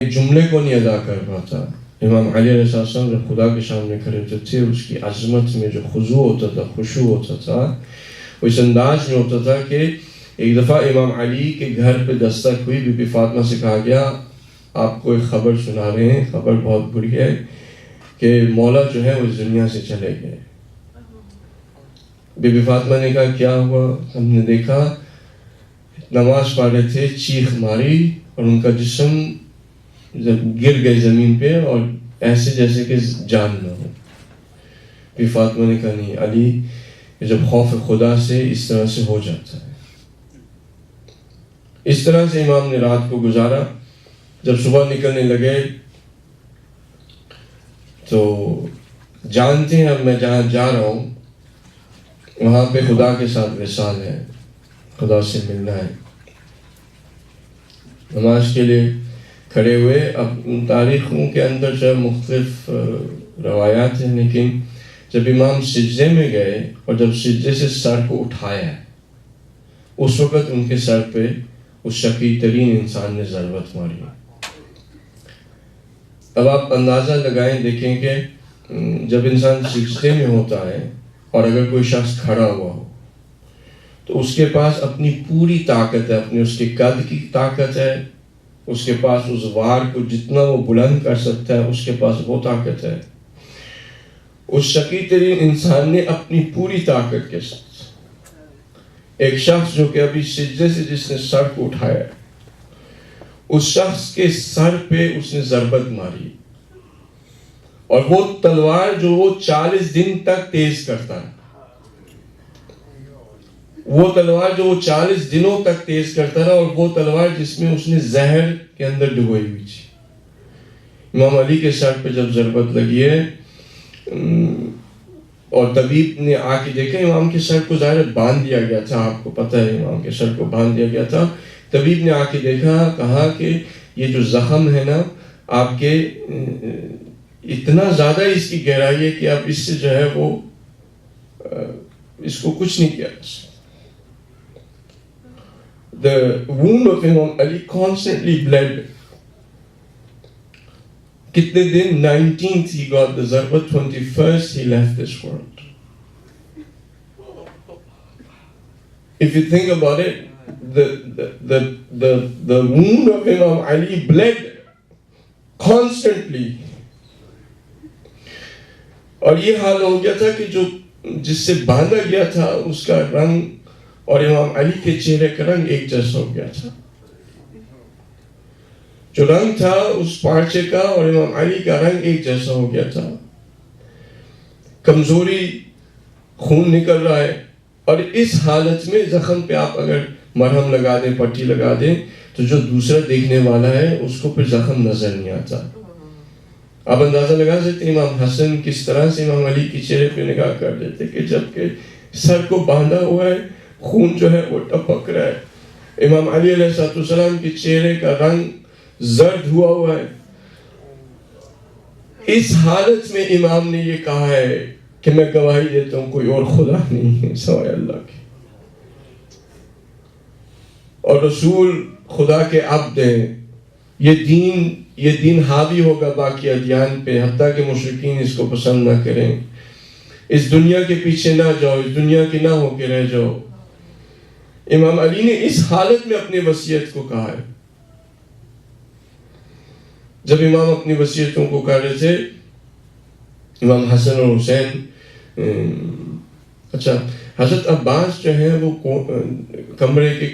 ایک جملے کو نہیں ادا کر پاتا. امام علی علیہ السلام جب خدا کے سامنے کھڑے ہوتے تھے، اس کی عظمت میں جو خضوع ہوتا تھا، خشوع ہوتا تھا، وہ اس انداز میں ہوتا تھا کہ ایک دفعہ امام علی کے گھر پہ دستک ہوئی. بی بی فاطمہ سے کہا گیا آپ کو ایک خبر سنا رہے ہیں، خبر بہت بری ہے کہ مولا جو ہے وہ اس دنیا سے چلے گئے. بی بی فاطمہ نے کہا کیا ہوا؟ ہم نے دیکھا نماز پڑھ رہے تھے، چیخ ماری اور ان کا جسم گر گئے زمین پہ اور ایسے جیسے کہ جان نہ ہو. بی فاطمہ نے کہا نہیں علی، جب خوف خدا سے اس طرح سے ہو جاتا ہے. اس طرح سے امام نے رات کو گزارا. جب صبح نکلنے لگے تو جانتے ہیں اب میں جہاں جا رہا ہوں وہاں پہ خدا کے ساتھ وصال ہے، خدا سے ملنا ہے. نماز کے لیے کھڑے ہوئے. اب تاریخوں کے اندر جو مختلف روایات ہیں، لیکن جب امام سجدے میں گئے اور جب سجدے سے سر کو اٹھایا اس وقت ان کے سر پہ اس شقی ترین انسان نے ضربت ماری. اب آپ اندازہ لگائیں، دیکھیں کہ جب انسان سجدے میں ہوتا ہے اور اگر کوئی شخص کھڑا ہوا ہو تو اس کے پاس اپنی پوری طاقت ہے، اپنی اس کے قد کی طاقت ہے، اس کے پاس اس وار کو جتنا وہ بلند کر سکتا ہے اس کے پاس وہ طاقت ہے. اس شقی ترین انسان نے اپنی پوری طاقت کے ساتھ ایک شخص جو کہ ابھی سجدے سے جس نے سر کو اٹھایا اس شخص کے سر پہ اس نے ضربت ماری. اور وہ تلوار جو وہ 40 دن تک تیز کرتا ہے، وہ تلوار جو وہ 40 دنوں تک تیز کرتا رہا، اور وہ تلوار جس میں اس نے زہر کے اندر ڈبوئی ہوئی تھی. امام علی کے سر پہ جب ضربت لگی ہے اور طبیب نے آ کے دیکھا، امام کے سر کو ظاہر باندھ دیا گیا تھا، آپ کو پتہ ہے امام کے سر کو باندھ دیا گیا تھا. طبیب نے آ کے دیکھا، کہا کہ یہ جو زخم ہے نا آپ کے اتنا زیادہ اس کی گہرائی ہے کہ اب اس سے جو ہے وہ اس کو کچھ نہیں کیا. The wound of Imam Ali constantly bled. کتنے دن؟ 19th he got the zarbat, 21st he left this world. If you think about it, the wound of Imam Ali bled constantly. اور یہ حال ہو گیا تھا کہ جو جس سے باندھا گیا تھا اس کا رنگ اور امام علی کے چہرے کا رنگ ایک جیسا ہو گیا تھا. جو رنگ تھا اس پارچے کا اور امام علی کا رنگ ایک جیسا ہو گیا تھا. کمزوری، خون نکل رہا ہے، اور اس حالت میں زخم پہ آپ اگر مرہم لگا دیں، پٹی لگا دیں تو جو دوسرا دیکھنے والا ہے اس کو پھر زخم نظر نہیں آتا. آپ اندازہ لگا سکتے ہیں امام حسن کس طرح سے امام علی کے چہرے پہ نگاہ کر لیتے کہ جب کہ سر کو باندھا ہوا ہے، خون جو ہے وہ ٹپک رہا ہے، امام علی علیہ السلام کے چہرے کا رنگ زرد ہوا ہے. اس حالت میں امام نے یہ کہا ہے کہ میں گواہی دیتا ہوں کوئی اور خدا نہیں ہے سوائے اللہ کے، اور رسول خدا کے عبد ہیں. یہ دین حاوی ہوگا باقی ادیان پہ، حتیٰ کہ مشرکین اس کو پسند نہ کریں. اس دنیا کے پیچھے نہ جاؤ، اس دنیا کے نہ ہو کے رہ جاؤ. امام علی نے اس حالت میں اپنی وصیت کو کہا ہے. جب امام اپنی وصیتوں کو کہہ رہے تھے، امام حسن اور حسین، حضرت عباس جو ہیں وہ کمرے کے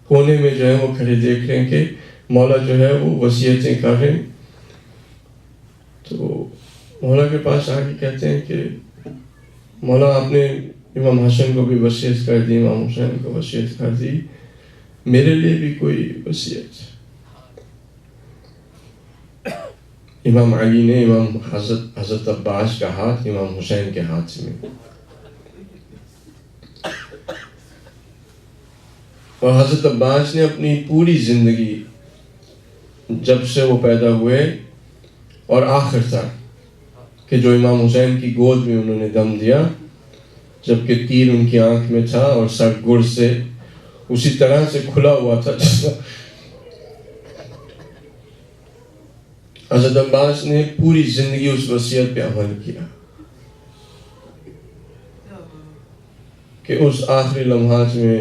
کونے میں جو ہے وہ کھڑے دیکھ رہے ہیں کہ مولا جو ہے وہ وصیتیں کر رہے ہیں. تو مولا کے پاس آ کے کہتے ہیں کہ مولا آپ نے امام حسن کو بھی وصیت کر دی، امام حسین کو وصیت کر دی، میرے لیے بھی کوئی وصیت؟ امام علی نے امام حضرت عباس کا ہاتھ امام حسین کے ہاتھ میں، اور حضرت عباس نے اپنی پوری زندگی جب سے وہ پیدا ہوئے اور آخر تک کہ جو امام حسین کی گود میں انہوں نے دم دیا جبکہ تیر ان کی آنکھ میں تھا اور سر گڑ سے اسی طرح سے کھلا ہوا تھا حضرت عباس نے پوری زندگی اس وصیت پہ عمل کیا کہ اس آخری لمحات میں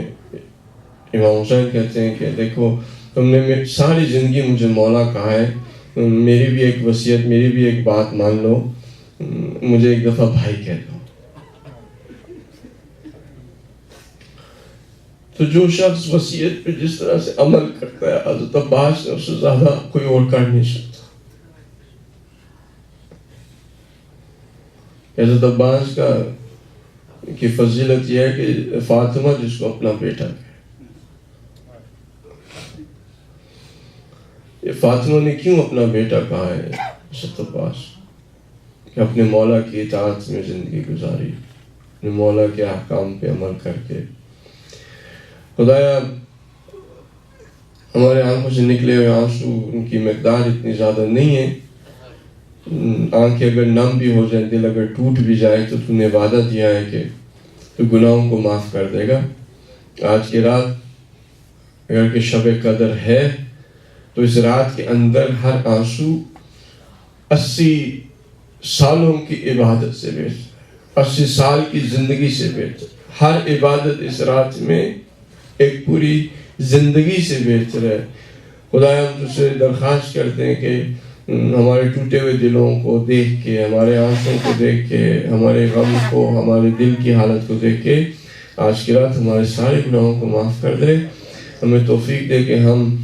امام حسین کہتے ہیں کہ دیکھو تم نے ساری زندگی مجھے مولا کہا ہے، میری بھی ایک وصیت، میری بھی ایک بات مان لو، مجھے ایک دفعہ بھائی کہہ دو۔ تو جو شخص وصیت پہ جس طرح سے عمل کرتا ہے، حضرت عباس نے اس سے زیادہ کوئی اور کر نہیں سکتا۔ حضرت عباس کی فضیلت یہ ہے کہ فاطمہ جس کو اپنا بیٹا کہے، یہ فاطمہ نے کیوں اپنا بیٹا کہا ہے حضرت عباس؟ کہ اپنے مولا کی اطاعت میں زندگی گزاری، اپنے مولا کے احکام پہ عمل کر کے۔ خدایا ہمارے آنکھوں سے نکلے ہوئے آنسو، ان کی مقدار اتنی زیادہ نہیں ہے، آنکھیں اگر نم بھی ہو جائیں، دل اگر ٹوٹ بھی جائے، تو تو نے وعدہ دیا ہے کہ تو گناہوں کو معاف کر دے گا۔ آج کی رات اگر کہ شب قدر ہے تو اس رات کے اندر ہر آنسو 80 سالوں کی عبادت سے بہتر، 80 سال کی زندگی سے بہتر، ہر عبادت اس رات میں ایک پوری زندگی سے بہتر ہے۔ خدایا ہم تجھ سے درخواست کرتے ہیں کہ ہمارے ٹوٹے ہوئے دلوں کو دیکھ کے، ہمارے آنسوں کو دیکھ کے، ہمارے غم کو، ہمارے دل کی حالت کو دیکھ کے آج کی رات ہمارے سارے گناہوں کو معاف کر دے۔ ہمیں توفیق دے کہ ہم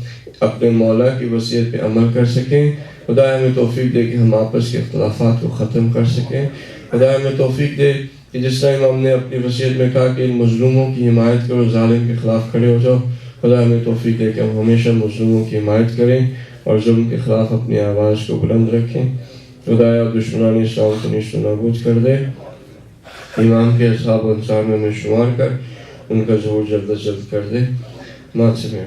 اپنے مولا کی وصیت پہ عمل کر سکیں۔ خدا ہمیں توفیق دے کہ ہم آپس کے اختلافات کو ختم کر سکیں۔ خدا ہمیں توفیق دے کہ جس طرح امام نے اپنی وصیت میں کہا کہ ان مظلوموں کی حمایت کرو، ظالم کے خلاف کھڑے ہو جاؤ، خدا ہمیں توفیق دے کہ ہم ہمیشہ مظلوموں کی حمایت کریں اور ظلم کے خلاف اپنی آواز کو بلند رکھیں۔ خدایا دشمنان اسلام کو نیست و نابود کر دے، امام کے اصحاب و انصار میں ہمیں شمار کر ان کا ظہور جلد از جلد کر دے۔ مات سے میں